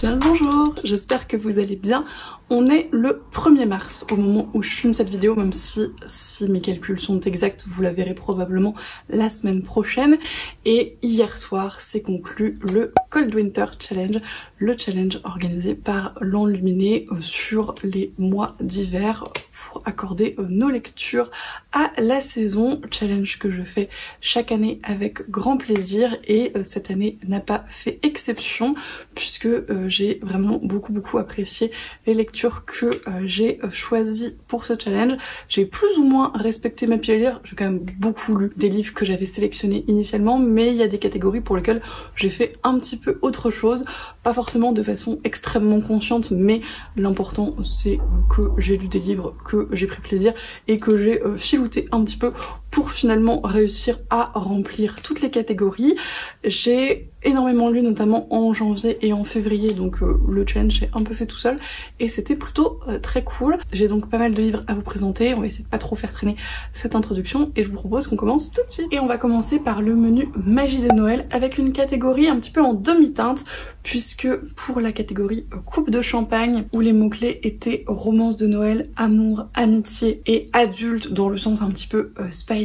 Bien le bonjour, j'espère que vous allez bien. On est le 1er mars au moment où je filme cette vidéo, même si mes calculs sont exacts, vous la verrez probablement la semaine prochaine. Et hier soir s'est conclu le Cold Winter Challenge, le challenge organisé par l'Enluminé sur les mois d'hiver pour accorder nos lectures à la saison. Challenge que je fais chaque année avec grand plaisir et cette année n'a pas fait exception puisque j'ai vraiment beaucoup apprécié les lectures que j'ai choisies pour ce challenge. J'ai plus ou moins respecté ma pile à lire, j'ai quand même beaucoup lu des livres que j'avais sélectionnés initialement, mais il y a des catégories pour lesquelles j'ai fait un petit peu autre chose, pas forcément de façon extrêmement consciente, mais l'important c'est que j'ai lu des livres que j'ai pris plaisir et que j'ai filouté un petit peu pour finalement réussir à remplir toutes les catégories. J'ai énormément lu, notamment en janvier et en février, donc le challenge s'est un peu fait tout seul et c'était plutôt très cool. J'ai donc pas mal de livres à vous présenter, on va essayer de pas trop faire traîner cette introduction et je vous propose qu'on commence tout de suite. Et on va commencer par le menu Magie de Noël avec une catégorie un petit peu en demi-teinte, puisque pour la catégorie coupe de champagne, où les mots-clés étaient romance de Noël, amour, amitié et adulte dans le sens un petit peu spicy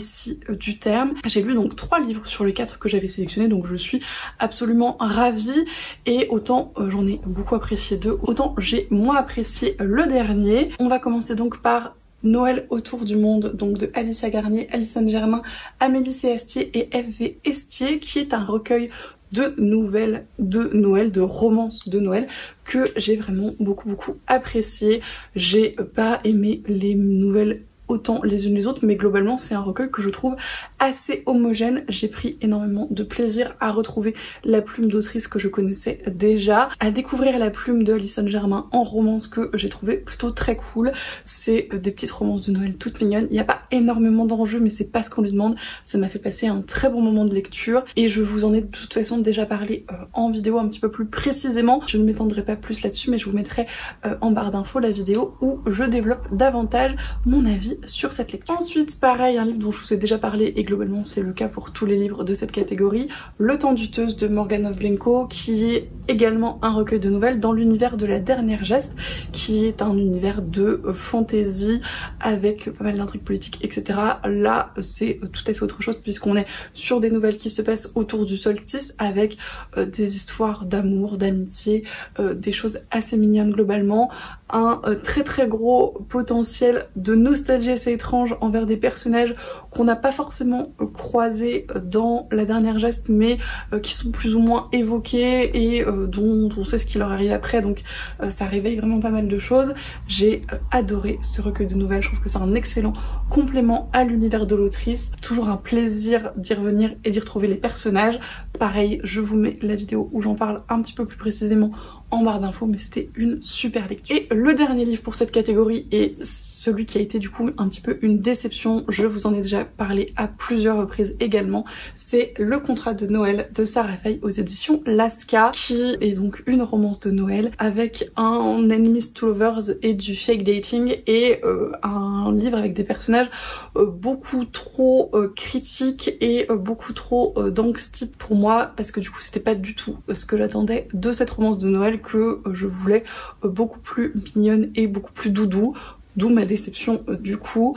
du terme, j'ai lu donc 3 livres sur les 4 que j'avais sélectionnés, donc je suis absolument ravie. Et autant j'en ai beaucoup apprécié 2, autant j'ai moins apprécié le dernier. On va commencer donc par Noël autour du monde, donc de Alicia Garnier, Alison Germain, Amélie C. Astier et F.V. Estier, qui est un recueil de nouvelles de Noël, de romances de Noël que j'ai vraiment beaucoup apprécié. J'ai pas aimé les nouvelles autant les unes les autres, mais globalement c'est un recueil que je trouve assez homogène. J'ai pris énormément de plaisir à retrouver la plume d'autrice que je connaissais déjà, à découvrir la plume de Alison Germain en romance que j'ai trouvé plutôt très cool. C'est des petites romances de Noël toutes mignonnes, il n'y a pas énormément d'enjeux mais c'est pas ce qu'on lui demande. Ça m'a fait passer un très bon moment de lecture et je vous en ai de toute façon déjà parlé en vidéo un petit peu plus précisément. Je ne m'étendrai pas plus là-dessus, mais je vous mettrai en barre d'infos la vidéo où je développe davantage mon avis sur cette lecture. Ensuite, pareil, un livre dont je vous ai déjà parlé et globalement c'est le cas pour tous les livres de cette catégorie, Le Temps du Teuse de Morgane Ovlenko, qui est également un recueil de nouvelles dans l'univers de La Dernière Geste, qui est un univers de fantasy avec pas mal d'intrigues politiques, etc. Là, c'est tout à fait autre chose puisqu'on est sur des nouvelles qui se passent autour du solstice avec des histoires d'amour, d'amitié, des choses assez mignonnes globalement, un très gros potentiel de nostalgie assez étrange envers des personnages qu'on n'a pas forcément croisés dans La Dernière Geste, mais qui sont plus ou moins évoqués et dont on sait ce qui leur arrive après, donc ça réveille vraiment pas mal de choses. J'ai adoré ce recueil de nouvelles, je trouve que c'est un excellent complément à l'univers de l'autrice, toujours un plaisir d'y revenir et d'y retrouver les personnages. Pareil, je vous mets la vidéo où j'en parle un petit peu plus précisément en barre d'infos, mais c'était une super lecture. Et le dernier livre pour cette catégorie est celui qui a été du coup un petit peu une déception, je vous en ai déjà parlé à plusieurs reprises également, c'est Le Contrat de Noël de Sarah Fay aux éditions Lasca, qui est donc une romance de Noël avec un enemies to lovers et du fake dating et un livre avec des personnages beaucoup trop critiques et beaucoup trop d'angsty pour moi, parce que du coup c'était pas du tout ce que j'attendais de cette romance de Noël que je voulais beaucoup plus mignonne et beaucoup plus doudou. D'où ma déception du coup.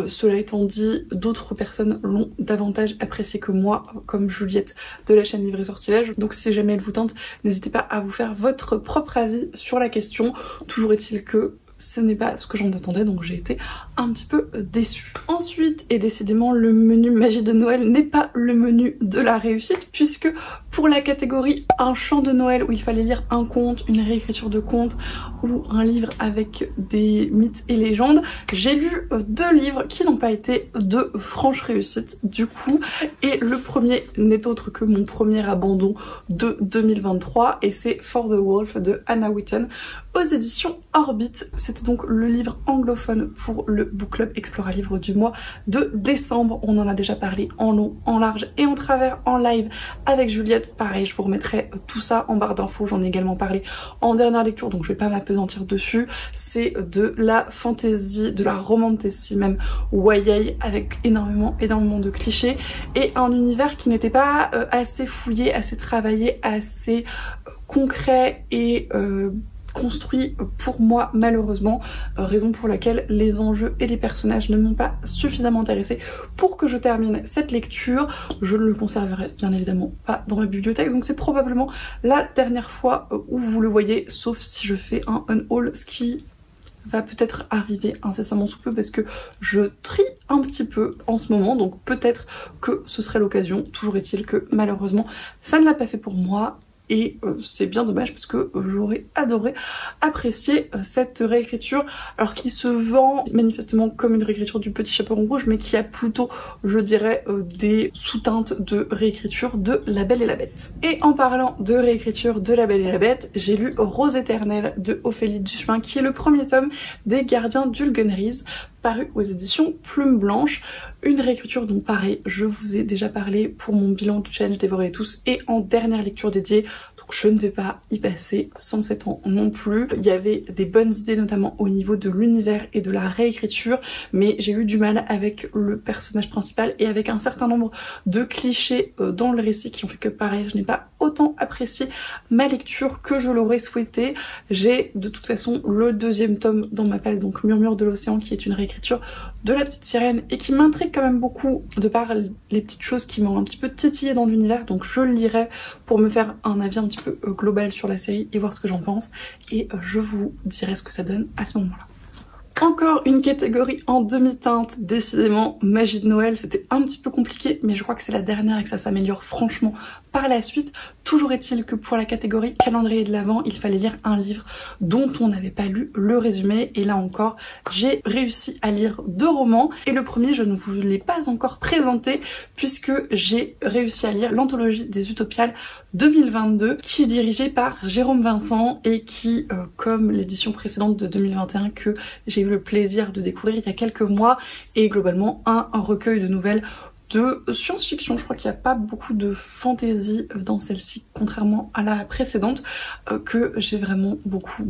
Cela étant dit, d'autres personnes l'ont davantage apprécié que moi, comme Juliette de la chaîne Livre et Sortilège. Donc si jamais elle vous tente, n'hésitez pas à vous faire votre propre avis sur la question. Toujours est-il que ce n'est pas ce que j'en attendais, donc j'ai été un petit peu déçue. Ensuite, et décidément, le menu Magie de Noël n'est pas le menu de la réussite, puisque pour la catégorie un chant de Noël où il fallait lire un conte, une réécriture de conte ou un livre avec des mythes et légendes, j'ai lu 2 livres qui n'ont pas été de franche réussite du coup, et le premier n'est autre que mon premier abandon de 2023 et c'est For the Wolf de Anna Whitten aux éditions Orbit. C'était donc le livre anglophone pour le Book Club Explora Livre du mois de décembre. On en a déjà parlé en long, en large et en travers en live avec Juliette, budget, pareil je vous remettrai tout ça en barre d'infos, j'en ai également parlé en dernière lecture donc je vais pas m'appesantir dessus. C'est de la fantasy, de la romantasy même YA avec énormément de clichés et un univers qui n'était pas assez fouillé, assez travaillé, assez concret et construit pour moi malheureusement, raison pour laquelle les enjeux et les personnages ne m'ont pas suffisamment intéressée pour que je termine cette lecture. Je ne le conserverai bien évidemment pas dans ma bibliothèque, donc c'est probablement la dernière fois où vous le voyez, sauf si je fais un unhaul, ce qui va peut-être arriver incessamment sous peu parce que je trie un petit peu en ce moment, donc peut-être que ce serait l'occasion. Toujours est-il que malheureusement ça ne l'a pas fait pour moi. Et c'est bien dommage parce que j'aurais adoré apprécier cette réécriture, alors qui se vend manifestement comme une réécriture du Petit Chaperon Rouge, mais qui a plutôt, je dirais, des sous-teintes de réécriture de La Belle et la Bête. Et en parlant de réécriture de La Belle et la Bête, j'ai lu Rose éternelle de Ophélie Duchemin, qui est le premier tome des Gardiens d'Ulgenries, paru aux éditions Plume Blanche. Une réécriture dont pareil, je vous ai déjà parlé pour mon bilan du challenge Dévorez-les tous et en dernière lecture dédiée, donc je ne vais pas y passer 107 ans non plus. Il y avait des bonnes idées notamment au niveau de l'univers et de la réécriture, mais j'ai eu du mal avec le personnage principal et avec un certain nombre de clichés dans le récit qui ont fait que pareil, je n'ai pas autant apprécié ma lecture que je l'aurais souhaité. J'ai de toute façon le deuxième tome dans ma palle, donc Murmure de l'océan, qui est une réécriture de La Petite Sirène et qui m'intrigue quand même beaucoup de par les petites choses qui m'ont un petit peu titillé dans l'univers, donc je le lirai pour me faire un avis un petit peu global sur la série et voir ce que j'en pense, et je vous dirai ce que ça donne à ce moment-là. Encore une catégorie en demi-teinte, décidément Magie de Noël, c'était un petit peu compliqué mais je crois que c'est la dernière et que ça s'améliore franchement par la suite. Toujours est-il que pour la catégorie calendrier de l'Avent, il fallait lire un livre dont on n'avait pas lu le résumé, et là encore j'ai réussi à lire 2 romans, et le premier je ne vous l'ai pas encore présenté puisque j'ai réussi à lire l'anthologie des Utopiales 2022 qui est dirigée par Jérôme Vincent et qui, comme l'édition précédente de 2021 que j'ai eu le plaisir de découvrir il y a quelques mois, est globalement un recueil de nouvelles de science-fiction. Je crois qu'il n'y a pas beaucoup de fantaisie dans celle-ci, contrairement à la précédente, que j'ai vraiment beaucoup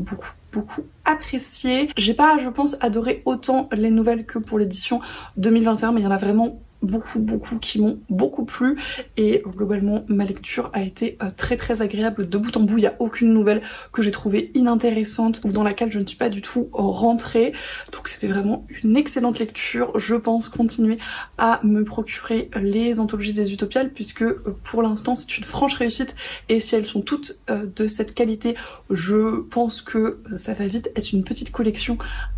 apprécié. J'ai pas, je pense, adoré autant les nouvelles que pour l'édition 2021, mais il y en a vraiment beaucoup qui m'ont beaucoup plu, et globalement ma lecture a été très agréable de bout en bout. Il n'y a aucune nouvelle que j'ai trouvée inintéressante ou dans laquelle je ne suis pas du tout rentrée, donc c'était vraiment une excellente lecture. Je pense continuer à me procurer les anthologies des Utopiales puisque pour l'instant c'est une franche réussite, et si elles sont toutes de cette qualité, je pense que ça va vite être une petite collection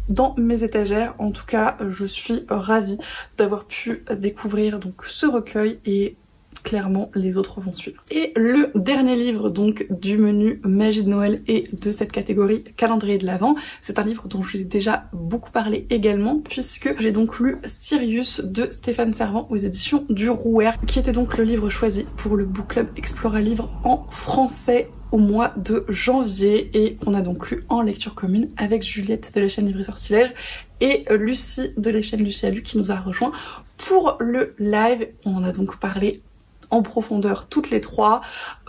dans mes étagères. En tout cas, je suis ravie d'avoir pu découvrir donc ce recueil, et clairement les autres vont suivre. Et le dernier livre donc du menu Magie de Noël et de cette catégorie calendrier de l'Avent, c'est un livre dont je vous ai déjà beaucoup parlé également, puisque j'ai donc lu Sirius de Stéphane Servan aux éditions du Rouher, qui était donc le livre choisi pour le book club Explora Livre en français au mois de janvier, et on a donc lu en lecture commune avec Juliette de la chaîne Livre et Sortilège et Lucie de la chaîne Lucie a lu qui nous a rejoint pour le live. On en a donc parlé en profondeur toutes les trois.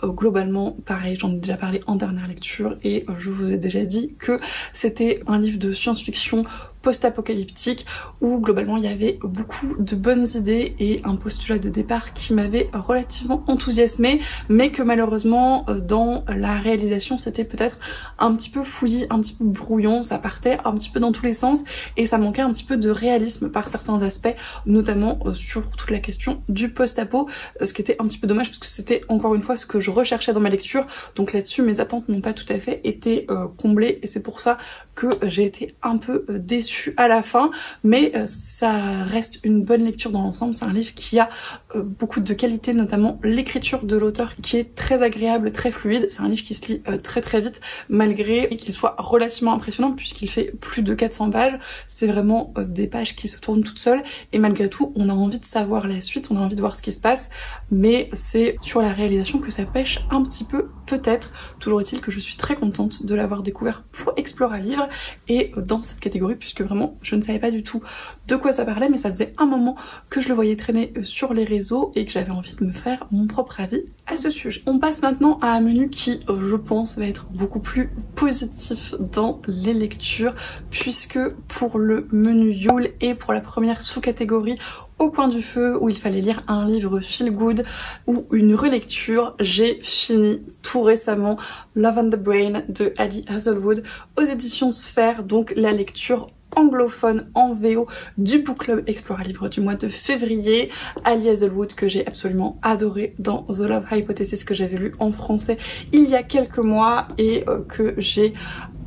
Globalement, pareil, j'en ai déjà parlé en dernière lecture et je vous ai déjà dit que c'était un livre de science-fiction post-apocalyptique où globalement il y avait beaucoup de bonnes idées et un postulat de départ qui m'avait relativement enthousiasmée, mais que malheureusement dans la réalisation c'était peut-être un petit peu fouillis, un petit peu brouillon, ça partait un petit peu dans tous les sens et ça manquait un petit peu de réalisme par certains aspects, notamment sur toute la question du post-apo, ce qui était un petit peu dommage parce que c'était encore une fois ce que je recherchais dans ma lecture, donc là-dessus mes attentes n'ont pas tout à fait été comblées et c'est pour ça que j'ai été un peu déçue à la fin, mais ça reste une bonne lecture dans l'ensemble. C'est un livre qui a beaucoup de qualité, notamment l'écriture de l'auteur qui est très agréable, très fluide. C'est un livre qui se lit très vite malgré qu'il soit relativement impressionnant puisqu'il fait plus de 400 pages. C'est vraiment des pages qui se tournent toutes seules et malgré tout on a envie de savoir la suite, on a envie de voir ce qui se passe, mais c'est sur la réalisation que ça pêche un petit peu peut-être. Toujours est-il que je suis très contente de l'avoir découvert pour Explora Livre et dans cette catégorie puisque que vraiment je ne savais pas du tout de quoi ça parlait, mais ça faisait un moment que je le voyais traîner sur les réseaux et que j'avais envie de me faire mon propre avis à ce sujet. On passe maintenant à un menu qui, je pense, va être beaucoup plus positif dans les lectures, puisque pour le menu Yule et pour la première sous-catégorie Au coin du feu, où il fallait lire un livre feel good ou une relecture, j'ai fini tout récemment Love on the Brain de Ali Hazelwood aux éditions Sphère, donc la lecture anglophone en VO du Book Club Explore Livre du mois de février. Ali Hazelwood que j'ai absolument adoré dans The Love Hypothesis, que j'avais lu en français il y a quelques mois et que j'ai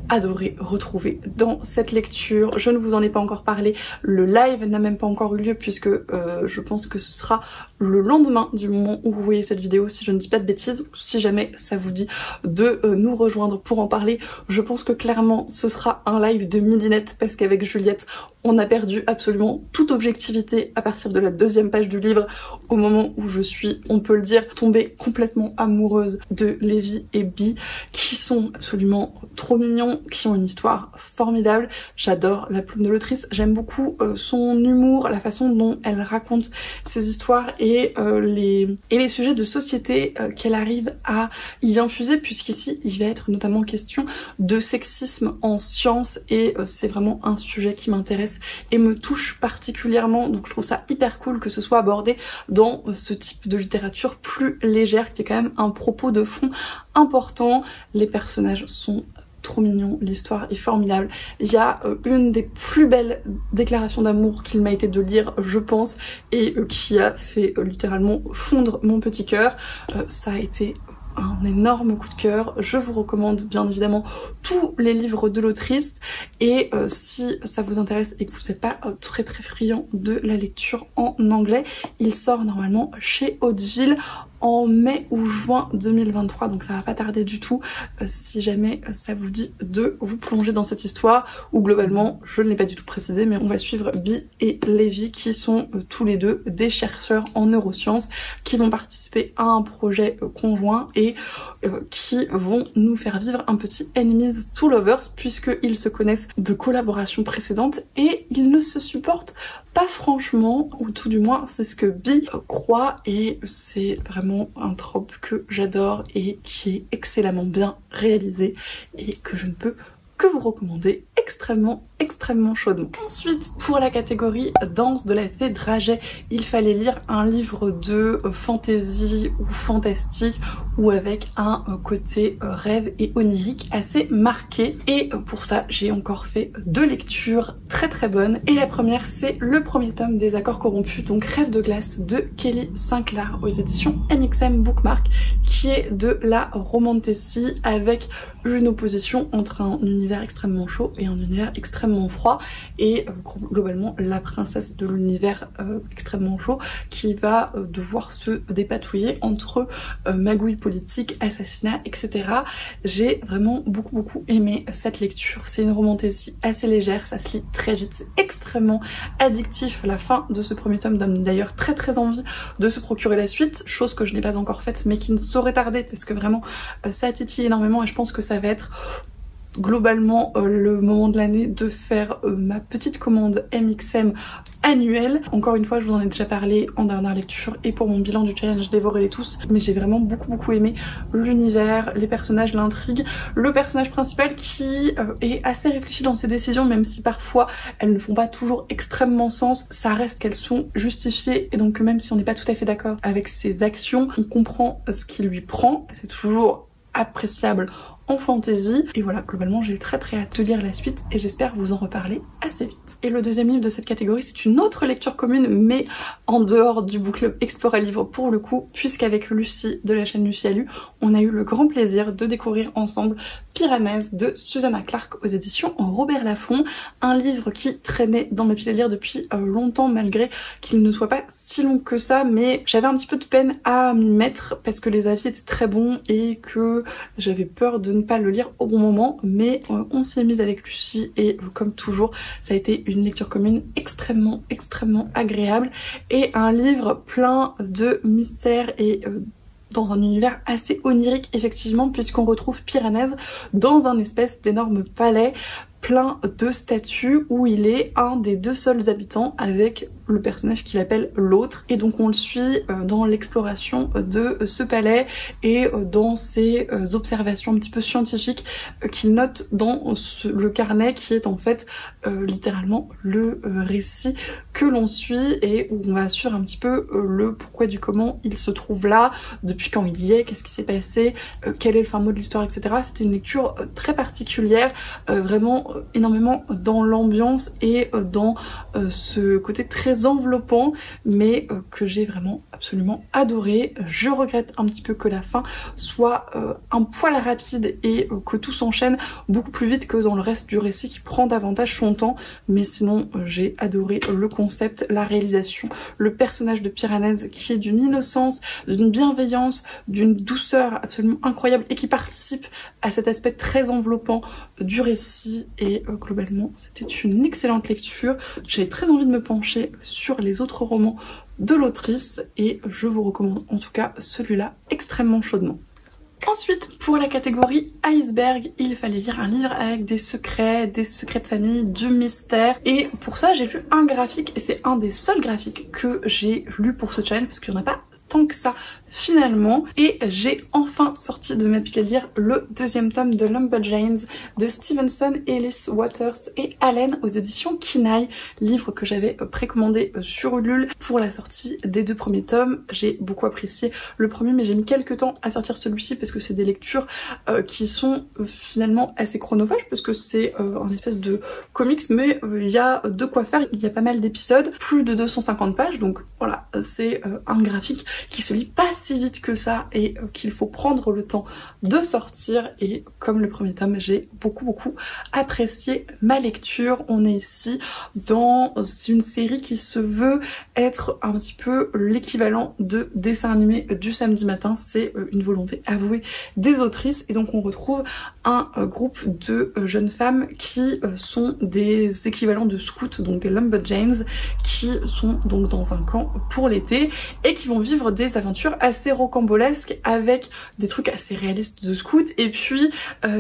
adoré retrouver dans cette lecture. Je ne vous en ai pas encore parlé, le live n'a même pas encore eu lieu puisque je pense que ce sera le lendemain du moment où vous voyez cette vidéo, si je ne dis pas de bêtises. Si jamais ça vous dit de nous rejoindre pour en parler, je pense que clairement ce sera un live de midinette, parce qu'avec Juliette on a perdu absolument toute objectivité à partir de la deuxième page du livre, au moment où je suis, on peut le dire, tombée complètement amoureuse de Levi et Bee, qui sont absolument trop mignons, qui ont une histoire formidable. J'adore la plume de l'autrice, j'aime beaucoup son humour, la façon dont elle raconte ses histoires et les sujets de société qu'elle arrive à y infuser, puisqu'ici il va être notamment question de sexisme en sciences et c'est vraiment un sujet qui m'intéresse et me touche particulièrement, donc je trouve ça hyper cool que ce soit abordé dans ce type de littérature plus légère, qui est quand même un propos de fond important. Les personnages sont trop mignon, l'histoire est formidable. Il y a une des plus belles déclarations d'amour qu'il m'a été de lire, je pense, et qui a fait littéralement fondre mon petit cœur. Ça a été un énorme coup de cœur. Je vous recommande bien évidemment tous les livres de l'autrice, et si ça vous intéresse et que vous n'êtes pas très friand de la lecture en anglais, il sort normalement chez Hauteville en mai ou juin 2023, donc ça va pas tarder du tout si jamais ça vous dit de vous plonger dans cette histoire, où globalement, je ne l'ai pas du tout précisé, mais on va suivre Bee et Levi, qui sont tous les deux des chercheurs en neurosciences qui vont participer à un projet conjoint et qui vont nous faire vivre un petit enemies to lovers, puisqu'ils se connaissent de collaborations précédentes et ils ne se supportent pas franchement, ou tout du moins c'est ce que Bee croit, et c'est vraiment un trope que j'adore et qui est excellemment bien réalisé et que je ne peux que vous recommander extrêmement chaudement. Ensuite, pour la catégorie danse de la fée Draget, il fallait lire un livre de fantasy ou fantastique, ou avec un côté rêve et onirique assez marqué, et pour ça j'ai encore fait deux lectures très bonnes, et la première c'est le premier tome des Accords corrompus, donc Rêve de glace de Kelly Sinclair aux éditions MXM Bookmark, qui est de la romantasy avec une opposition entre un univers extrêmement chaud et un univers extrêmement froid, et globalement la princesse de l'univers extrêmement chaud qui va devoir se dépatouiller entre magouilles politiques, assassinats, etc. J'ai vraiment beaucoup aimé cette lecture. C'est une romantasy assez légère, ça se lit très vite, c'est extrêmement addictif. La fin de ce premier tome donne d'ailleurs très envie de se procurer la suite, chose que je n'ai pas encore faite mais qui ne saurait tarder, parce que vraiment ça titille énormément, et je pense que ça va être globalement le moment de l'année de faire ma petite commande MXM annuelle. Encore une fois, je vous en ai déjà parlé en dernière lecture et pour mon bilan du challenge Dévorez-les tous, mais j'ai vraiment beaucoup aimé l'univers, les personnages, l'intrigue, le personnage principal qui est assez réfléchi dans ses décisions, même si parfois elles ne font pas toujours extrêmement sens, ça reste qu'elles sont justifiées, et donc même si on n'est pas tout à fait d'accord avec ses actions, on comprend ce qui lui prend, c'est toujours appréciable en fantasy. Et voilà, globalement j'ai très hâte de lire la suite et j'espère vous en reparler assez vite. Et le deuxième livre de cette catégorie, c'est une autre lecture commune, mais en dehors du Book Club Explore Livre pour le coup, puisqu'avec Lucie de la chaîne Lucie a lu, on a eu le grand plaisir de découvrir ensemble Piranèse de Susanna Clarke aux éditions Robert Laffont, un livre qui traînait dans ma pile à lire depuis longtemps, malgré qu'il ne soit pas si long que ça, mais j'avais un petit peu de peine à m'y mettre parce que les avis étaient très bons et que j'avais peur de ne pas le lire au bon moment, mais on s'y est mise avec Lucie et comme toujours ça a été une lecture commune extrêmement agréable, et un livre plein de mystères et dans un univers assez onirique effectivement, puisqu'on retrouve Piranèse dans un espèce d'énorme palais plein de statues où il est un des deux seuls habitants avec le personnage qu'il appelle l'autre, et donc on le suit dans l'exploration de ce palais et dans ses observations un petit peu scientifiques qu'il note dans le carnet qui est en fait littéralement le récit que l'on suit et où on va suivre un petit peu le pourquoi du comment il se trouve là, depuis quand il y est, qu'est-ce qui s'est passé, quel est le fin mot de l'histoire, etc. C'était une lecture très particulière, vraiment énormément dans l'ambiance et dans ce côté très enveloppant, mais que j'ai vraiment absolument adoré. Je regrette un petit peu que la fin soit un poil rapide et que tout s'enchaîne beaucoup plus vite que dans le reste du récit qui prend davantage son temps, mais sinon j'ai adoré le concept, la réalisation, le personnage de Piranèse qui est d'une innocence, d'une bienveillance, d'une douceur absolument incroyable et qui participe à cet aspect très enveloppant du récit, et globalement c'était une excellente lecture. J'ai très envie de me pencher sur les autres romans de l'autrice et je vous recommande en tout cas celui-là extrêmement chaudement. Ensuite, pour la catégorie iceberg, il fallait lire un livre avec des secrets de famille, du mystère, et pour ça j'ai lu un graphique, et c'est un des seuls graphiques que j'ai lu pour ce challenge parce qu'il n'y en a pas tant que ça finalement, et j'ai enfin sorti de ma pile à lire le deuxième tome de Lumberjanes de Stevenson, Ellis Waters et Allen aux éditions Kinaï, livre que j'avais précommandé sur Ulule pour la sortie des deux premiers tomes. J'ai beaucoup apprécié le premier, mais j'ai mis quelques temps à sortir celui-ci parce que c'est des lectures qui sont finalement assez chronophages parce que c'est un espèce de comics, mais il y a de quoi faire, il y a pas mal d'épisodes, plus de 250 pages, donc voilà, c'est un graphique qui se lit pas si vite que ça et qu'il faut prendre le temps de sortir, et comme le premier tome j'ai beaucoup apprécié ma lecture. On est ici dans une série qui se veut être un petit peu l'équivalent de dessin animé du samedi matin, c'est une volonté avouée des autrices, et donc on retrouve un groupe de jeunes femmes qui sont des équivalents de scouts, donc des Lumberjanes, qui sont donc dans un camp pour l'été et qui vont vivre des aventures assez rocambolesques avec des trucs assez réalistes de scouts et puis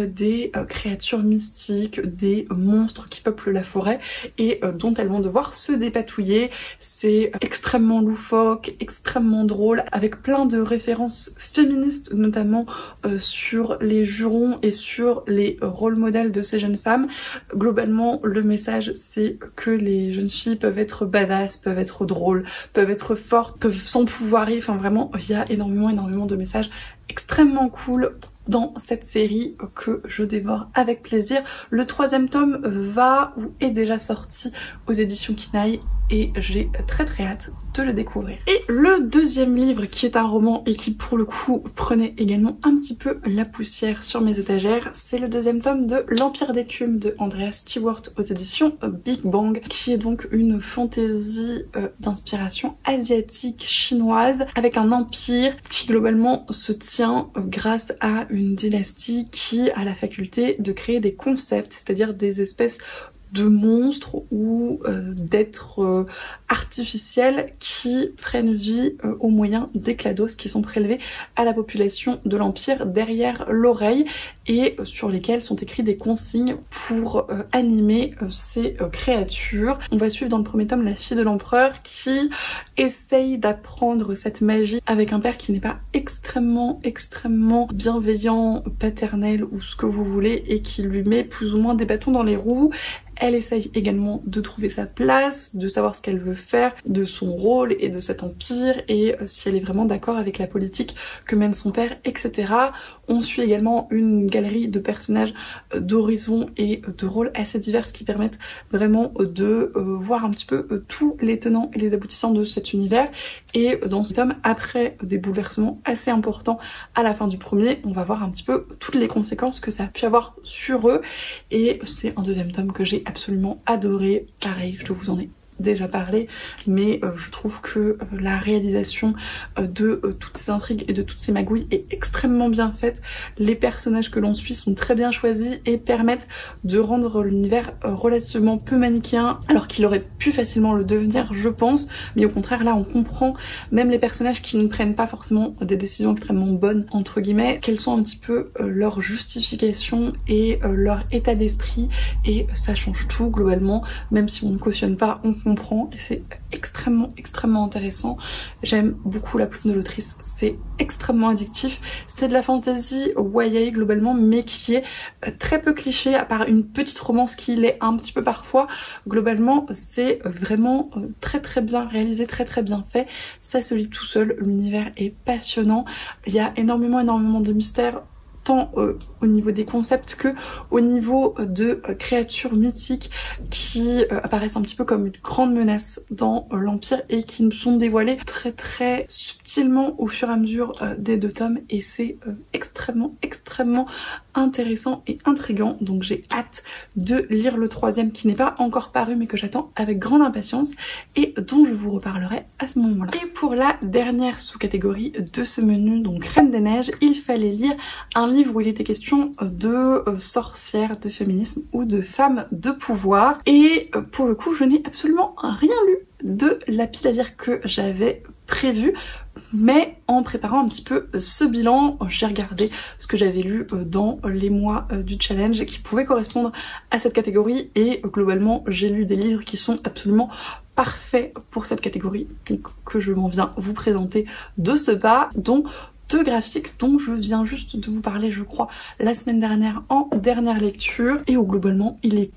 des créatures mystiques, des monstres qui peuplent la forêt et dont elles vont devoir se dépatouiller. C'est extrêmement loufoque, extrêmement drôle, avec plein de références féministes, notamment sur les jurons et sur les rôles modèles de ces jeunes femmes. Globalement, le message c'est que les jeunes filles peuvent être badass, peuvent être drôles, peuvent être fortes, peuvent s'empouvoirer, enfin vraiment il y a énormément de messages extrêmement cool dans cette série que je dévore avec plaisir. Le troisième tome va ou est déjà sorti aux éditions Kinaï et j'ai très hâte de le découvrir. Et le deuxième livre, qui est un roman et qui pour le coup prenait également un petit peu la poussière sur mes étagères, c'est le deuxième tome de L'Empire d'écume de Andrea Stewart aux éditions Big Bang, qui est donc une fantaisie d'inspiration asiatique chinoise avec un empire qui globalement se tient grâce à une dynastie qui a la faculté de créer des concepts, c'est-à-dire des espèces de monstres ou d'êtres artificiels qui prennent vie au moyen d'éclados qui sont prélevés à la population de l'Empire derrière l'oreille et sur lesquels sont écrits des consignes pour animer ces créatures. On va suivre dans le premier tome la fille de l'empereur qui essaye d'apprendre cette magie avec un père qui n'est pas extrêmement bienveillant, paternel ou ce que vous voulez, et qui lui met plus ou moins des bâtons dans les roues. Elle essaye également de trouver sa place, de savoir ce qu'elle veut faire, de son rôle et de cet empire, et si elle est vraiment d'accord avec la politique que mène son père, etc. On suit également une galerie de personnages d'horizons et de rôles assez divers qui permettent vraiment de voir un petit peu tous les tenants et les aboutissants de cet univers. Et dans ce tome, après des bouleversements assez importants à la fin du premier, on va voir un petit peu toutes les conséquences que ça a pu avoir sur eux, et c'est un deuxième tome que j'ai absolument adoré. Pareil, je vous en ai déjà parlé, mais je trouve que la réalisation de toutes ces intrigues et de toutes ces magouilles est extrêmement bien faite. Les personnages que l'on suit sont très bien choisis et permettent de rendre l'univers relativement peu manichéen, alors qu'il aurait pu facilement le devenir, je pense, mais au contraire là on comprend même les personnages qui ne prennent pas forcément des décisions extrêmement bonnes entre guillemets, quelles sont un petit peu leurs justifications et leur état d'esprit, et ça change tout globalement, même si on ne cautionne pas, on comprend, et c'est extrêmement intéressant. J'aime beaucoup la plume de l'autrice, c'est extrêmement addictif, c'est de la fantasy YA globalement, mais qui est très peu cliché, à part une petite romance qui l'est un petit peu parfois. Globalement c'est vraiment très bien réalisé, très bien fait, ça se lit tout seul, l'univers est passionnant, il y a énormément de mystères, tant au niveau des concepts que au niveau de créatures mythiques qui apparaissent un petit peu comme une grande menace dans l'Empire et qui nous sont dévoilées très subtilement au fur et à mesure des 2 tomes, et c'est extrêmement intéressant et intriguant. Donc j'ai hâte de lire le 3e qui n'est pas encore paru mais que j'attends avec grande impatience et dont je vous reparlerai à ce moment-là. Et pour la dernière sous-catégorie de ce menu, donc Reine des Neiges, il fallait lire un livre où il était question de sorcières, de féminisme ou de femmes de pouvoir, et pour le coup je n'ai absolument rien lu de la pile à lire que j'avais prévu, mais en préparant un petit peu ce bilan, j'ai regardé ce que j'avais lu dans les mois du challenge qui pouvait correspondre à cette catégorie, et globalement j'ai lu des livres qui sont absolument parfaits pour cette catégorie, que je m'en viens vous présenter de ce pas, dont 2 graphiques dont je viens juste de vous parler, je crois, la semaine dernière en dernière lecture, et où globalement il est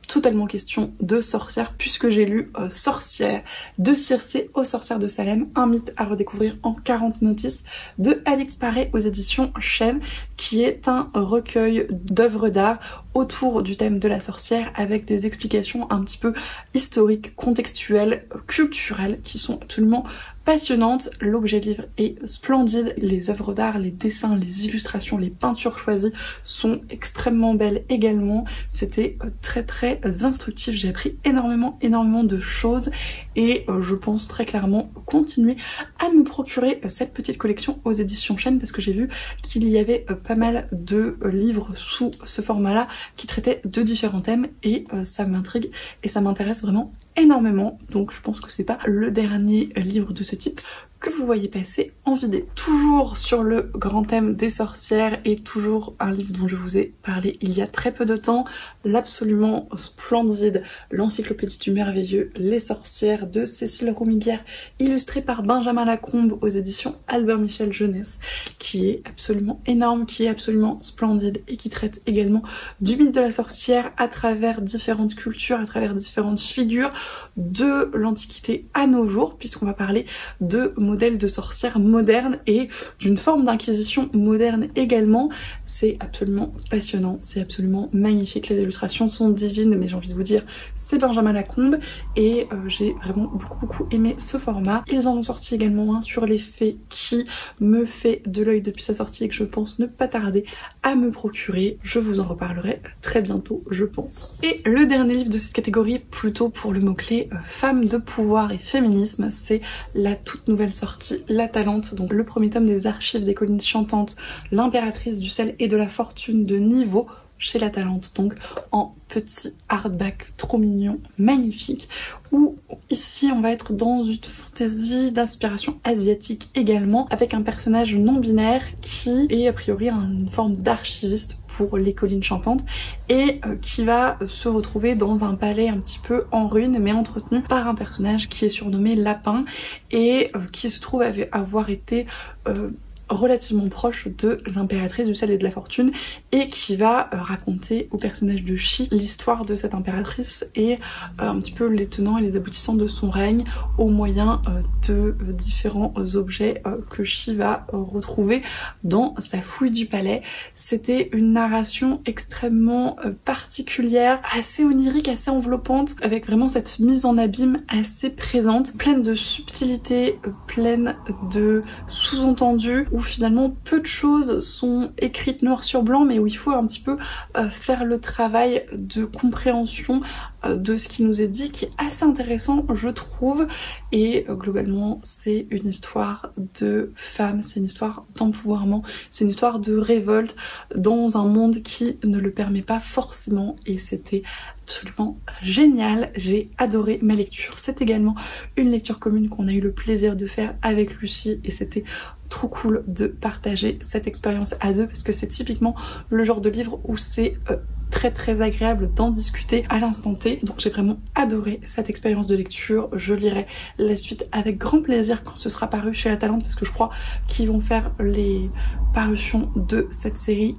totalement question de sorcières, puisque j'ai lu Sorcière de Circé aux sorcières de Salem, un mythe à redécouvrir en 40 notices de Alix Paré aux éditions Chêne, qui est un recueil d'œuvres d'art autour du thème de la sorcière, avec des explications un petit peu historiques, contextuelles, culturelles, qui sont absolument passionnante. L'objet livre est splendide, les œuvres d'art, les dessins, les illustrations, les peintures choisies sont extrêmement belles également. C'était très instructif, j'ai appris énormément de choses, et je pense très clairement continuer à me procurer cette petite collection aux éditions Chêne, parce que j'ai vu qu'il y avait pas mal de livres sous ce format-là qui traitaient de différents thèmes, et ça m'intrigue et ça m'intéresse vraiment énormément, donc je pense que c'est pas le dernier livre de ce type que vous voyez passer en vidéo. Toujours sur le grand thème des sorcières, et toujours un livre dont je vous ai parlé il y a très peu de temps, l'absolument splendide L'Encyclopédie du Merveilleux, Les Sorcières de Cécile Roumiguière, illustré par Benjamin Lacombe aux éditions Albert Michel Jeunesse, qui est absolument énorme, qui est absolument splendide, et qui traite également du mythe de la sorcière à travers différentes cultures, à travers différentes figures de l'Antiquité à nos jours, puisqu'on va parler de modèles de sorcières modernes et d'une forme d'inquisition moderne également. C'est absolument passionnant, c'est absolument magnifique, les illustrations sont divines, mais j'ai envie de vous dire, c'est Benjamin Lacombe, et j'ai vraiment beaucoup aimé ce format. Ils en ont sorti également un sur les fées qui me fait de l'œil depuis sa sortie et que je pense ne pas tarder à me procurer. Je vous en reparlerai très bientôt, je pense. Et le dernier livre de cette catégorie, plutôt pour le mot-clé femmes de pouvoir et féminisme, c'est la toute nouvelle sortie La Talente, donc le premier tome des archives des collines chantantes, l'impératrice du sel et de la fortune de Niveau, chez La Talente, donc en petit hardback trop mignon, magnifique, où ici on va être dans une fantaisie d'inspiration asiatique également, avec un personnage non binaire qui est a priori une forme d'archiviste pour les collines chantantes, et qui va se retrouver dans un palais un petit peu en ruine, mais entretenu par un personnage qui est surnommé Lapin, et qui se trouve avoir été relativement proche de l'impératrice du sel et de la fortune, et qui va raconter au personnage de Chi l'histoire de cette impératrice et un petit peu les tenants et les aboutissants de son règne au moyen de différents objets que Chi va retrouver dans sa fouille du palais. C'était une narration extrêmement particulière, assez onirique, assez enveloppante, avec vraiment cette mise en abîme assez présente, pleine de subtilité, pleine de sous-entendus, où finalement peu de choses sont écrites noir sur blanc, mais où il faut un petit peu faire le travail de compréhension de ce qui nous est dit qui est assez intéressant je trouve, et globalement c'est une histoire de femmes, c'est une histoire d'empouvoirment, c'est une histoire de révolte dans un monde qui ne le permet pas forcément, et c'était absolument génial, j'ai adoré ma lecture. C'est également une lecture commune qu'on a eu le plaisir de faire avec Lucie et c'était trop cool de partager cette expérience à deux parce que c'est typiquement le genre de livre où c'est très agréable d'en discuter à l'instant T. Donc j'ai vraiment adoré cette expérience de lecture. Je lirai la suite avec grand plaisir quand ce sera paru chez La Talente parce que je crois qu'ils vont faire les parutions de cette série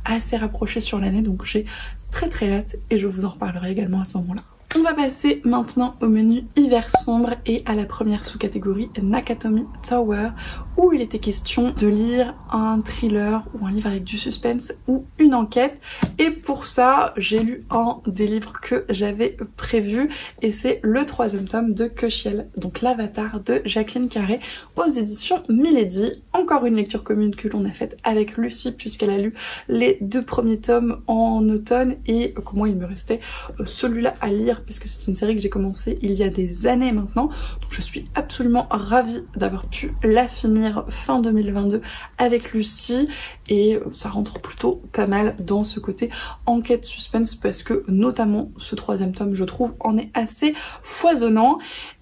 assez rapprochées sur l'année, donc j'ai très hâte et je vous en reparlerai également à ce moment-là. On va passer maintenant au menu hiver sombre et à la première sous-catégorie Nakatomi Tower où il était question de lire un thriller ou un livre avec du suspense ou une enquête, et pour ça j'ai lu un des livres que j'avais prévu et c'est le 3e tome de Kechiel, donc l'Avatar de Jacqueline Carré aux éditions Milady. Encore une lecture commune que l'on a faite avec Lucie puisqu'elle a lu les 2 premiers tomes en automne et que moi il me restait celui-là à lire puisque c'est une série que j'ai commencé il y a des années maintenant, donc je suis absolument ravie d'avoir pu la finir fin 2022 avec Lucie et ça rentre plutôt pas mal dans ce côté enquête suspense parce que notamment ce 3e tome je trouve en est assez foisonnant.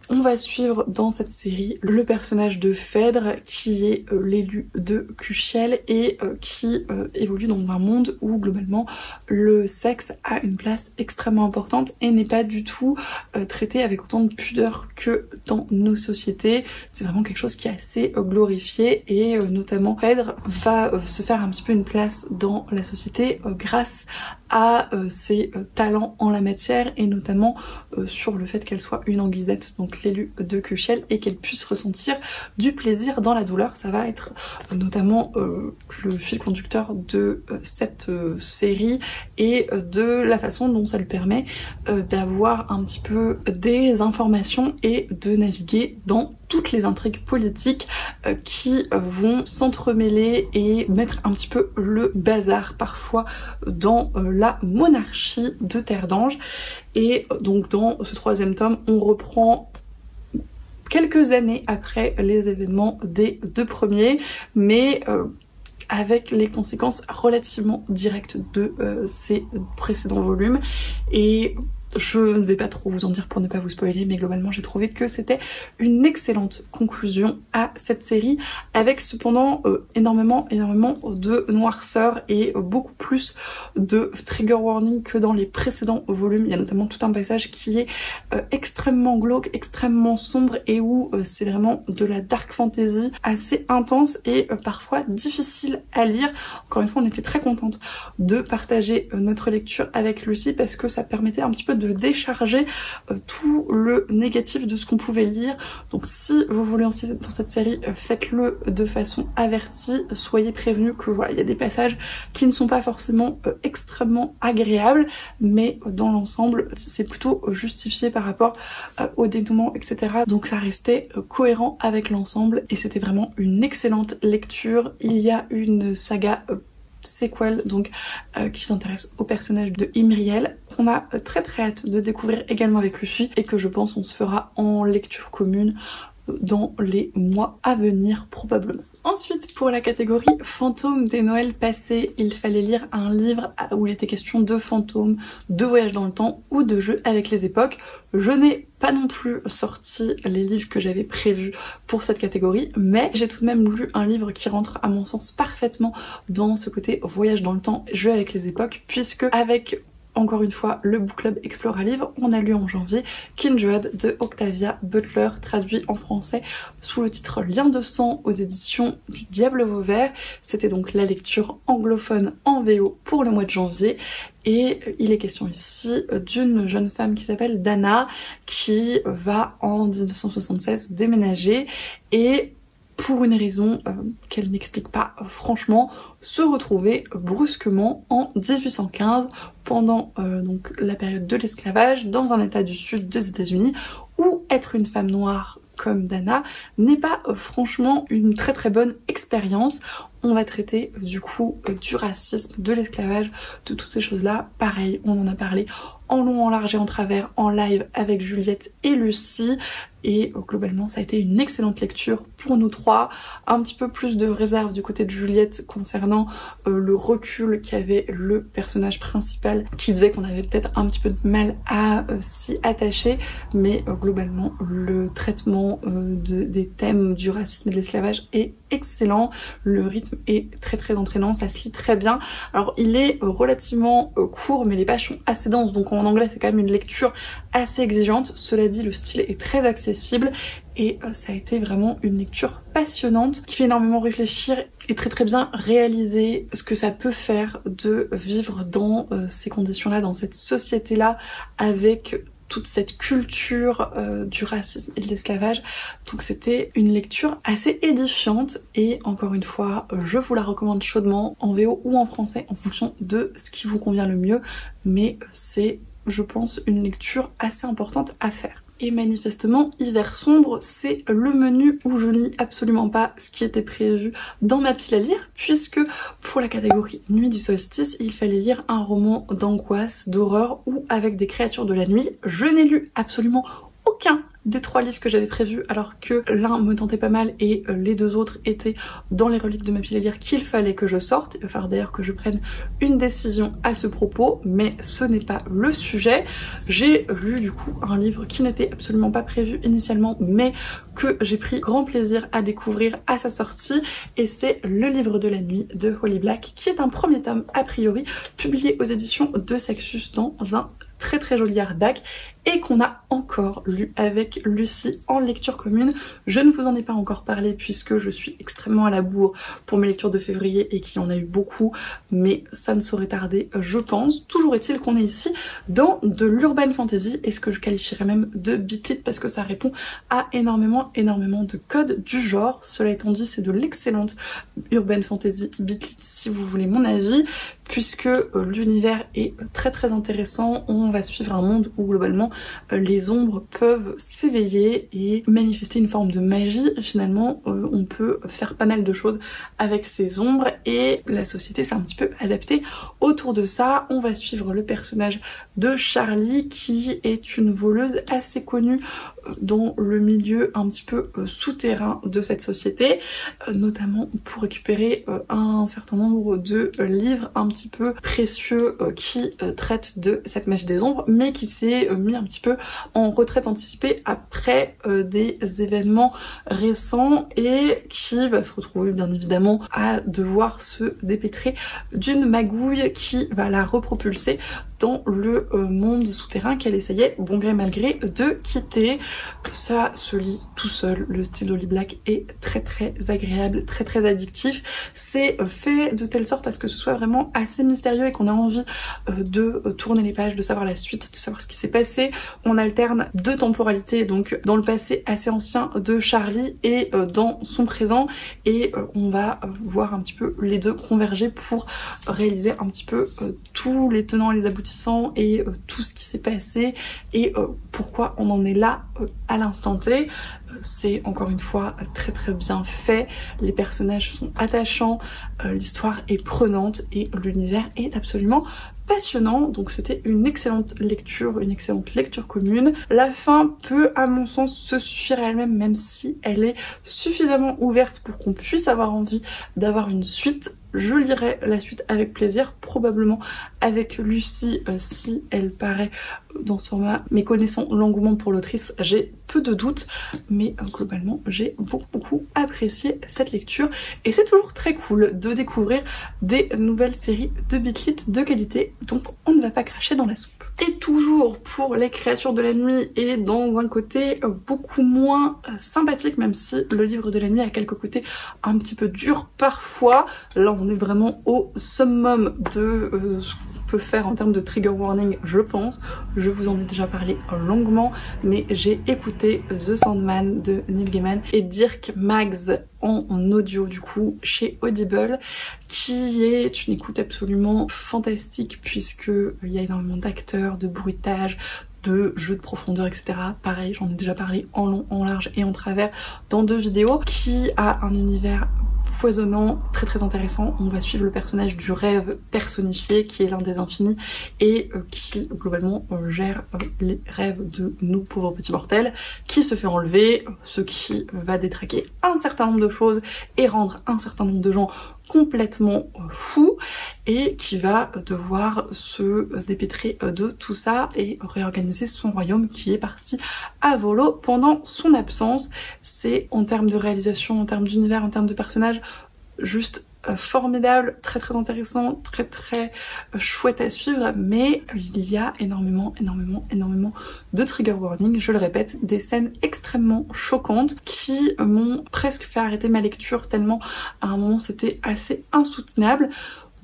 On va suivre dans cette série le personnage de Phèdre qui est l'élu de Kechiel et qui évolue dans un monde où globalement le sexe a une place extrêmement importante et n'est pas du tout traité avec autant de pudeur que dans nos sociétés. C'est vraiment quelque chose qui est assez glorifié et notamment Phèdre va se faire un petit peu une place dans la société grâce à ses talents en la matière et notamment sur le fait qu'elle soit une anguisette, donc l'élu de Kechiel, et qu'elle puisse ressentir du plaisir dans la douleur. Ça va être notamment le fil conducteur de cette série et de la façon dont ça lui permet d'avoir un petit peu des informations et de naviguer dans toutes les intrigues politiques qui vont s'entremêler et mettre un petit peu le bazar parfois dans la monarchie de Terre d'Ange. Et donc dans ce 3e tome on reprend quelques années après les événements des 2 premiers, mais avec les conséquences relativement directes de ces précédents volumes. Et je ne vais pas trop vous en dire pour ne pas vous spoiler, mais globalement j'ai trouvé que c'était une excellente conclusion à cette série, avec cependant énormément de noirceur et beaucoup plus de trigger warning que dans les précédents volumes. Il y a notamment tout un passage qui est extrêmement glauque, extrêmement sombre et où c'est vraiment de la dark fantasy assez intense et parfois difficile à lire. Encore une fois on était très contente de partager notre lecture avec Lucie parce que ça permettait un petit peu de décharger tout le négatif de ce qu'on pouvait lire. Donc si vous voulez lancer dans cette série, faites-le de façon avertie, soyez prévenus que voilà, il y a des passages qui ne sont pas forcément extrêmement agréables, mais dans l'ensemble c'est plutôt justifié par rapport au dénouement, etc. Donc ça restait cohérent avec l'ensemble et c'était vraiment une excellente lecture. Il y a une saga sequel donc qui s'intéresse au personnage de Imriel qu'on a très hâte de découvrir également avec Lucie et que je pense on se fera en lecture commune dans les mois à venir probablement. Ensuite, pour la catégorie fantômes des Noëls passés, il fallait lire un livre où il était question de fantômes, de voyage dans le temps ou de jeux avec les époques. Je n'ai pas non plus sorti les livres que j'avais prévus pour cette catégorie, mais j'ai tout de même lu un livre qui rentre à mon sens parfaitement dans ce côté voyage dans le temps, jeux avec les époques, puisque avec encore une fois le book club Explore un livre, on a lu en janvier Kindred de Octavia Butler, traduit en français sous le titre Lien de sang aux éditions du Diable Vauvert. C'était donc la lecture anglophone en VO pour le mois de janvier. Et il est question ici d'une jeune femme qui s'appelle Dana qui va en 1976 déménager et pour une raison qu'elle n'explique pas franchement, se retrouver brusquement en 1815 pendant donc la période de l'esclavage dans un état du sud des États-Unis où être une femme noire comme Dana n'est pas franchement une très bonne expérience. On va traiter du coup du racisme, de l'esclavage, de toutes ces choses-là. Pareil, on en a parlé en long, en large et en travers en live avec Juliette et Lucie. Et globalement ça a été une excellente lecture pour nous trois. Un petit peu plus de réserve du côté de Juliette concernant le recul qu'avait le personnage principal, qui faisait qu'on avait peut-être un petit peu de mal à s'y attacher, mais globalement le traitement des thèmes du racisme et de l'esclavage est excellent. Le rythme est très entraînant, ça se lit très bien. Alors il est relativement court, mais les pages sont assez denses, donc en anglais c'est quand même une lecture assez exigeante. Cela dit, le style est très accessible et ça a été vraiment une lecture passionnante qui fait énormément réfléchir et très bien réaliser ce que ça peut faire de vivre dans ces conditions-là, dans cette société-là, avec toute cette culture du racisme et de l'esclavage. Donc c'était une lecture assez édifiante et encore une fois je vous la recommande chaudement en VO ou en français en fonction de ce qui vous convient le mieux, mais c'est, je pense, une lecture assez importante à faire. Et manifestement, Hiver sombre, c'est le menu où je lis absolument pas ce qui était prévu dans ma pile à lire, puisque pour la catégorie Nuit du solstice, il fallait lire un roman d'angoisse, d'horreur ou avec des créatures de la nuit. Je n'ai lu absolument aucun des 3 livres que j'avais prévus, alors que l'un me tentait pas mal et les 2 autres étaient dans les reliques de ma pile à lire qu'il fallait que je sorte. Il va falloir d'ailleurs que je prenne une décision à ce propos, mais ce n'est pas le sujet. J'ai lu du coup un livre qui n'était absolument pas prévu initialement, mais que j'ai pris grand plaisir à découvrir à sa sortie, et c'est Le Livre de la Nuit de Holly Black, qui est un premier tome a priori, publié aux éditions de Saxus dans un très joli hardback et qu'on a encore lu avec Lucie en lecture commune. Je ne vous en ai pas encore parlé puisque je suis extrêmement à la bourre pour mes lectures de février et qu'il y en a eu beaucoup, mais ça ne saurait tarder je pense. Toujours est-il qu'on est ici dans de l'urban fantasy et ce que je qualifierais même de bitlit parce que ça répond à énormément de codes du genre. Cela étant dit, c'est de l'excellente urban fantasy bitlit si vous voulez mon avis, puisque l'univers est très intéressant. On va suivre un monde où globalement les ombres peuvent s'éveiller et manifester une forme de magie. Finalement on peut faire pas mal de choses avec ces ombres et la société s'est un petit peu adaptée autour de ça. On va suivre le personnage de Charlie qui est une voleuse assez connue dans le milieu un petit peu souterrain de cette société, notamment pour récupérer un certain nombre de livres un petit peu précieux qui traitent de cette magie des ombres, mais qui s'est mis un petit peu en retraite anticipée après des événements récents et qui va se retrouver bien évidemment à devoir se dépêtrer d'une magouille qui va la repropulser dans le monde souterrain qu'elle essayait, bon gré mal gré, de quitter. Ça se lit tout seul, le style d'Holly Black est très agréable, très addictif. C'est fait de telle sorte à ce que ce soit vraiment assez mystérieux et qu'on a envie de tourner les pages, de savoir la suite, de savoir ce qui s'est passé. On alterne 2 temporalités, donc dans le passé assez ancien de Charlie et dans son présent, et on va voir un petit peu les deux converger pour réaliser un petit peu tous les tenants et les aboutissants et tout ce qui s'est passé et pourquoi on en est là à l'instant T. C'est encore une fois très bien fait, les personnages sont attachants, l'histoire est prenante et l'univers est absolument passionnant. Donc c'était une excellente lecture commune. La fin peut à mon sens se suffire à elle-même, même si elle est suffisamment ouverte pour qu'on puisse avoir envie d'avoir une suite. Je lirai la suite avec plaisir, probablement avec Lucie si elle paraît dans ce format. Mais connaissant l'engouement pour l'autrice, j'ai peu de doutes, mais globalement j'ai beaucoup apprécié cette lecture et c'est toujours très cool de découvrir des nouvelles séries de bitlit de qualité, donc on ne va pas cracher dans la soupe. Et toujours pour les créatures de la nuit et dans un côté beaucoup moins sympathique, même si le livre de la nuit a quelques côtés un petit peu durs parfois. Là on est vraiment au summum de ce qu'on peut faire en termes de trigger warning, je pense. Je vous en ai déjà parlé longuement, mais j'ai écouté The Sandman de Neil Gaiman et Dirk Maggs en audio du coup chez Audible, qui est une écoute absolument fantastique puisque il y a énormément d'acteurs, de bruitage, de jeux de profondeur, etc. Pareil, j'en ai déjà parlé en long, en large et en travers dans 2 vidéos, qui a un univers foisonnant, très très intéressant. On va suivre le personnage du rêve personnifié qui est l'un des infinis et qui globalement gère les rêves de nous pauvres petits mortels, qui se fait enlever, ce qui va détraquer un certain nombre de choses et rendre un certain nombre de gens complètement fous, et qui va devoir se dépêtrer de tout ça et réorganiser son royaume qui est parti à volo pendant son absence. C'est, en termes de réalisation, en termes d'univers, en termes de personnages, juste formidable, très très intéressant, très très chouette à suivre, mais il y a énormément de trigger warning, je le répète, des scènes extrêmement choquantes qui m'ont presque fait arrêter ma lecture tellement à un moment c'était assez insoutenable.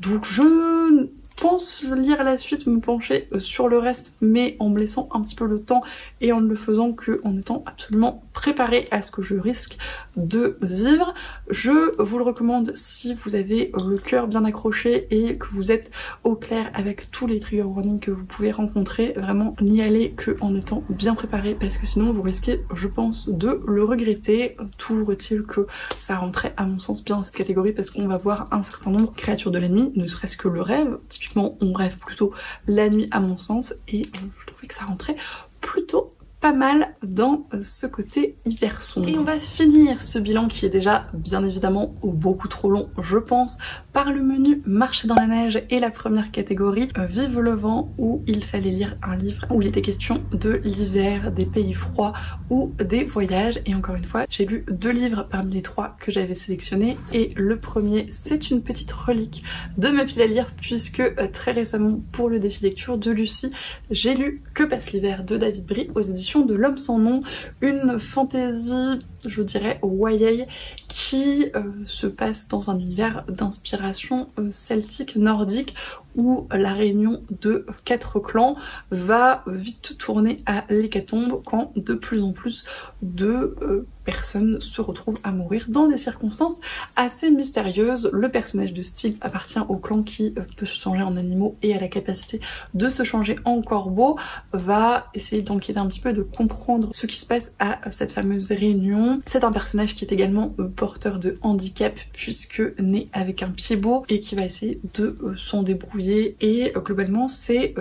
Donc je pense lire la suite, me pencher sur le reste, mais en me laissant un petit peu le temps et en ne le faisant que en étant absolument préparée à ce que je risque de vivre. Je vous le recommande si vous avez le cœur bien accroché et que vous êtes au clair avec tous les trigger warnings que vous pouvez rencontrer. Vraiment, n'y allez que en étant bien préparé, parce que sinon vous risquez, je pense, de le regretter. Toujours est-il que ça rentrait à mon sens bien dans cette catégorie, parce qu'on va voir un certain nombre de créatures de la nuit, ne serait-ce que le rêve. Typiquement, on rêve plutôt la nuit à mon sens, et je trouvais que ça rentrait plutôt pas mal dans ce côté hyper sombre. Et on va finir ce bilan qui est déjà bien évidemment beaucoup trop long, je pense, par le menu Marcher dans la neige et la première catégorie Vive le vent, où il fallait lire un livre où il était question de l'hiver, des pays froids ou des voyages. Et encore une fois, j'ai lu 2 livres parmi les 3 que j'avais sélectionnés, et le premier c'est une petite relique de ma pile à lire, puisque très récemment pour le défi lecture de Lucie, j'ai lu Que passe l'hiver de David Brie aux éditions de L'Homme sans nom, une fantaisie, je dirais YA, qui se passe dans un univers d'inspiration celtique, nordique, où la réunion de 4 clans va vite tourner à l'hécatombe quand de plus en plus de personnes se retrouvent à mourir dans des circonstances assez mystérieuses. Le personnage de Stig appartient au clan qui peut se changer en animaux et a la capacité de se changer en corbeau, va essayer d'enquêter un petit peu, de comprendre ce qui se passe à cette fameuse réunion. C'est un personnage qui est également porteur de handicap, puisque né avec un pied beau, et qui va essayer de s'en débrouiller. Et globalement c'était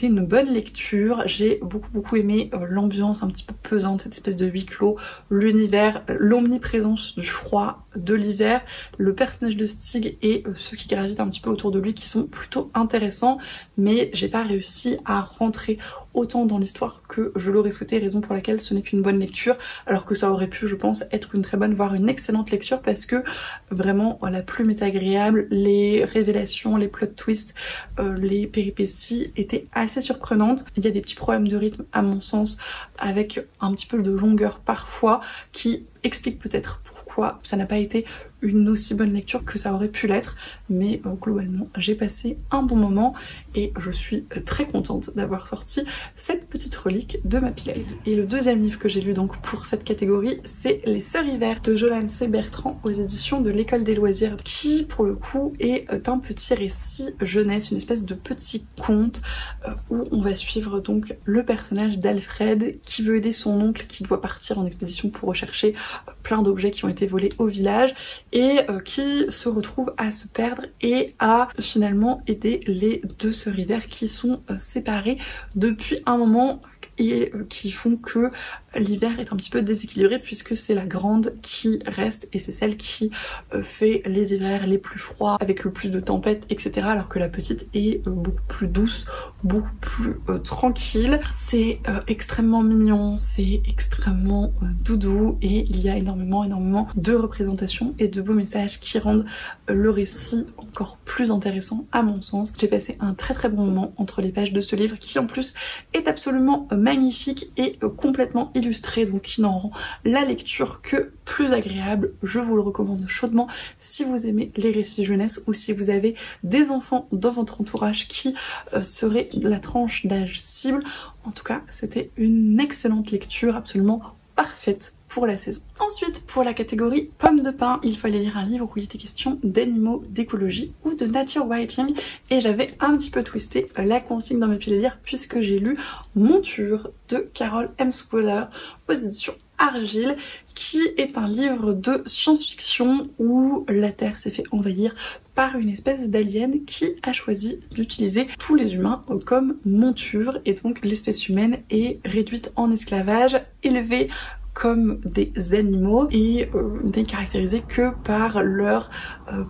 une bonne lecture. J'ai beaucoup aimé l'ambiance un petit peu pesante, cette espèce de huis clos, l'univers, l'omniprésence du froid, de l'hiver, le personnage de Stig et ceux qui gravitent un petit peu autour de lui qui sont plutôt intéressants, mais j'ai pas réussi à rentrer autant dans l'histoire que je l'aurais souhaité, raison pour laquelle ce n'est qu'une bonne lecture, alors que ça aurait pu, je pense, être une très bonne, voire une excellente lecture, parce que vraiment la plume est agréable, les révélations, les plot twists, les péripéties étaient assez surprenantes. Il y a des petits problèmes de rythme à mon sens, avec un petit peu de longueur parfois, qui expliquent peut-être pourquoi ça n'a pas été une aussi bonne lecture que ça aurait pu l'être, mais globalement j'ai passé un bon moment et je suis très contente d'avoir sorti cette petite relique de ma pile à lire. Et le deuxième livre que j'ai lu donc pour cette catégorie, c'est Les Sœurs Hiver de Jolane C. Bertrand aux éditions de l'École des loisirs, qui pour le coup est un petit récit jeunesse, une espèce de petit conte où on va suivre donc le personnage d'Alfred qui veut aider son oncle qui doit partir en expédition pour rechercher plein d'objets qui ont été volés au village, et qui se retrouve à se perdre et à finalement aider les 2 sœurs Hiver qui sont séparées depuis un moment, et qui font que l'hiver est un petit peu déséquilibré, puisque c'est la grande qui reste et c'est celle qui fait les hivers les plus froids avec le plus de tempêtes, etc., alors que la petite est beaucoup plus douce, beaucoup plus tranquille. C'est extrêmement mignon, c'est extrêmement doudou, et il y a énormément de représentations et de beaux messages qui rendent le récit encore plus intéressant à mon sens. J'ai passé un très bon moment entre les pages de ce livre, qui en plus est absolument magnifique et complètement illustré, donc qui n'en rend la lecture que plus agréable. Je vous le recommande chaudement si vous aimez les récits jeunesse, ou si vous avez des enfants dans votre entourage qui seraient la tranche d'âge cible. En tout cas, c'était une excellente lecture, absolument parfaite pour la saison. Ensuite, pour la catégorie pomme de pain, il fallait lire un livre où il était question d'animaux, d'écologie ou de nature writing, et j'avais un petit peu twisté la consigne dans mes piles à lire puisque j'ai lu Monture de Carol M. Squaller aux éditions Argile, qui est un livre de science-fiction où la Terre s'est fait envahir par une espèce d'alien qui a choisi d'utiliser tous les humains comme monture, et donc l'espèce humaine est réduite en esclavage, élevée comme des animaux et n'est caractérisée que par leur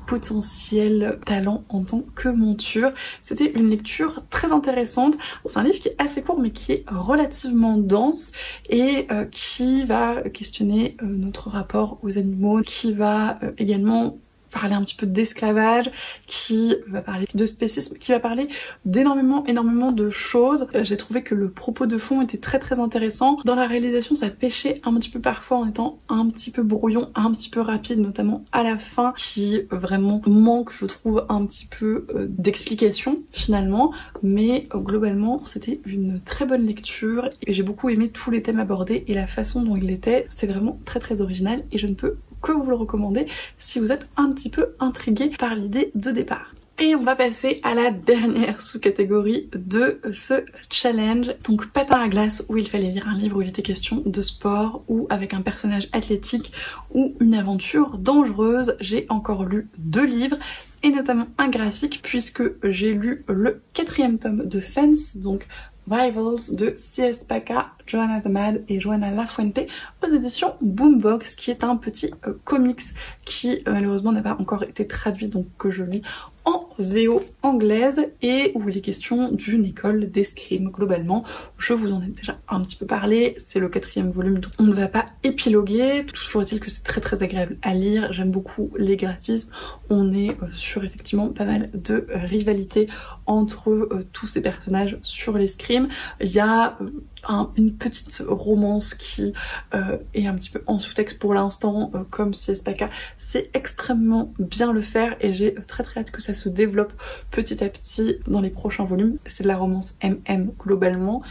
potentiel talent en tant que monture. C'était une lecture très intéressante. C'est un livre qui est assez court mais qui est relativement dense et qui va questionner notre rapport aux animaux, qui va également parler un petit peu d'esclavage, qui va parler de spécisme, qui va parler d'énormément de choses. J'ai trouvé que le propos de fond était très intéressant. Dans la réalisation, ça pêchait un petit peu parfois en étant un petit peu brouillon, un petit peu rapide, notamment à la fin, qui vraiment manque, je trouve, un petit peu d'explication finalement. Mais globalement, c'était une très bonne lecture et j'ai beaucoup aimé tous les thèmes abordés et la façon dont il était. C'est vraiment très original et je ne peux que vous le recommander si vous êtes un petit peu intrigué par l'idée de départ. Et on va passer à la dernière sous-catégorie de ce challenge, donc patin à glace, où il fallait lire un livre où il était question de sport ou avec un personnage athlétique ou une aventure dangereuse. J'ai encore lu 2 livres et notamment un graphique puisque j'ai lu le 4e tome de Fence, donc Rivals de C.S. Paca, Joanna the Mad et Joanna Lafuente aux éditions Boombox, qui est un petit comics qui malheureusement n'a pas encore été traduit, donc que je lis en VO anglaise et où il est question d'une école d'escrime globalement. Je vous en ai déjà un petit peu parlé, c'est le 4e volume, donc on ne va pas épiloguer. Toujours est-il que c'est très agréable à lire, j'aime beaucoup les graphismes, on est sur effectivement pas mal de rivalité entre tous ces personnages sur l'escrime. Il y a une petite romance qui est un petit peu en sous-texte pour l'instant, comme C.S. Paca c'est extrêmement bien le faire et j'ai très hâte que ça se développe petit à petit dans les prochains volumes. C'est de la romance MM globalement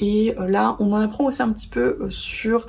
et là on en apprend aussi un petit peu sur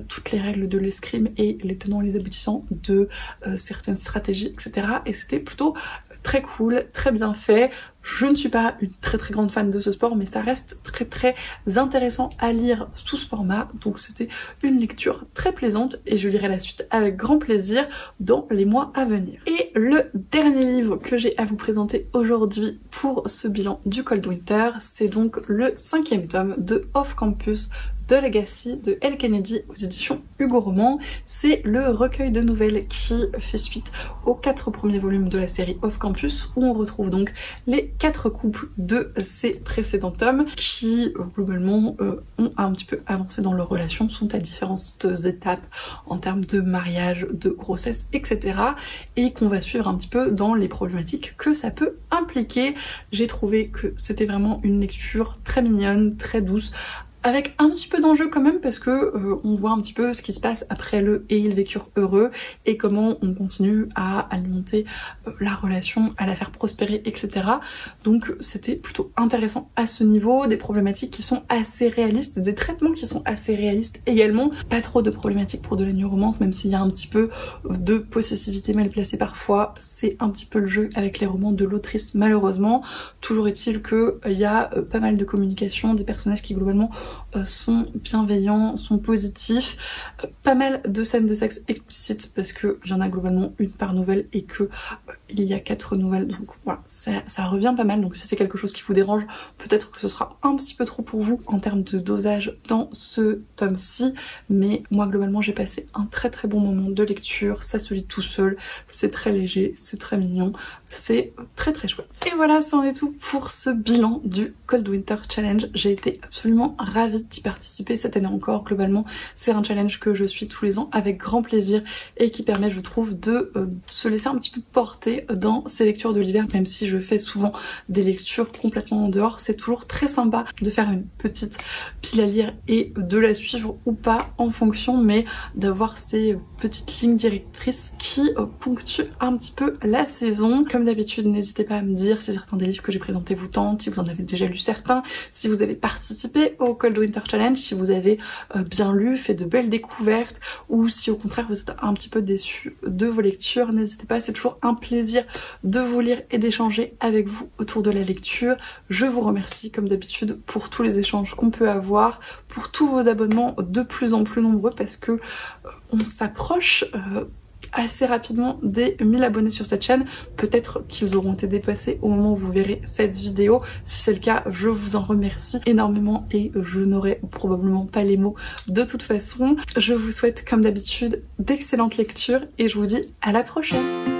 toutes les règles de l'escrime et les tenants et les aboutissants de certaines stratégies, etc. Et c'était plutôt très cool, très bien fait. Je ne suis pas une très grande fan de ce sport, mais ça reste très intéressant à lire sous ce format. Donc c'était une lecture très plaisante et je lirai la suite avec grand plaisir dans les mois à venir. Et le dernier livre que j'ai à vous présenter aujourd'hui pour ce bilan du Cold Winter, c'est donc le 5e tome de Off Campus The Legacy de Elle Kennedy aux éditions Hugo Roman. C'est le recueil de nouvelles qui fait suite aux 4 premiers volumes de la série Off Campus, où on retrouve donc les 4 couples de ces précédents tomes qui globalement ont un petit peu avancé dans leur relation, sont à différentes étapes en termes de mariage, de grossesse, etc. et qu'on va suivre un petit peu dans les problématiques que ça peut impliquer. J'ai trouvé que c'était vraiment une lecture très mignonne, très douce, avec un petit peu d'enjeu quand même parce que on voit un petit peu ce qui se passe après le et ils vécurent heureux et comment on continue à alimenter la relation, à la faire prospérer, etc. Donc c'était plutôt intéressant à ce niveau, des problématiques qui sont assez réalistes, des traitements qui sont assez réalistes également, pas trop de problématiques pour de la new romance, même s'il y a un petit peu de possessivité mal placée parfois, c'est un petit peu le jeu avec les romans de l'autrice malheureusement. Toujours est-il que il y a pas mal de communication, des personnages qui globalement sont bienveillants, sont positifs, pas mal de scènes de sexe explicites parce que il y en a globalement une par nouvelle et que il y a 4 nouvelles, donc voilà, ça revient pas mal. Donc si c'est quelque chose qui vous dérange, peut-être que ce sera un petit peu trop pour vous en termes de dosage dans ce tome-ci, mais moi globalement j'ai passé un très bon moment de lecture, ça se lit tout seul, c'est très léger, c'est très mignon, c'est très chouette. Et voilà, c'en est tout pour ce bilan du Cold Winter Challenge. J'ai été absolument ravie d'y participer cette année encore. Globalement, c'est un challenge que je suis tous les ans avec grand plaisir et qui permet, je trouve, de se laisser un petit peu porter plonger dans ces lectures de l'hiver, même si je fais souvent des lectures complètement en dehors. C'est toujours très sympa de faire une petite pile à lire et de la suivre ou pas en fonction, mais d'avoir ces petites lignes directrices qui ponctuent un petit peu la saison. Comme d'habitude, n'hésitez pas à me dire si certains des livres que j'ai présentés vous tentent, si vous en avez déjà lu certains, si vous avez participé au Cold Winter Challenge, si vous avez bien lu, fait de belles découvertes, ou si au contraire vous êtes un petit peu déçus de vos lectures. N'hésitez pas, c'est toujours un plaisir de vous lire et d'échanger avec vous autour de la lecture. Je vous remercie comme d'habitude pour tous les échanges qu'on peut avoir, pour tous vos abonnements de plus en plus nombreux, parce que on s'approche assez rapidement des 1000 abonnés sur cette chaîne. Peut-être qu'ils auront été dépassés au moment où vous verrez cette vidéo. Si c'est le cas, je vous en remercie énormément et je n'aurai probablement pas les mots de toute façon. Je vous souhaite comme d'habitude d'excellentes lectures et je vous dis à la prochaine.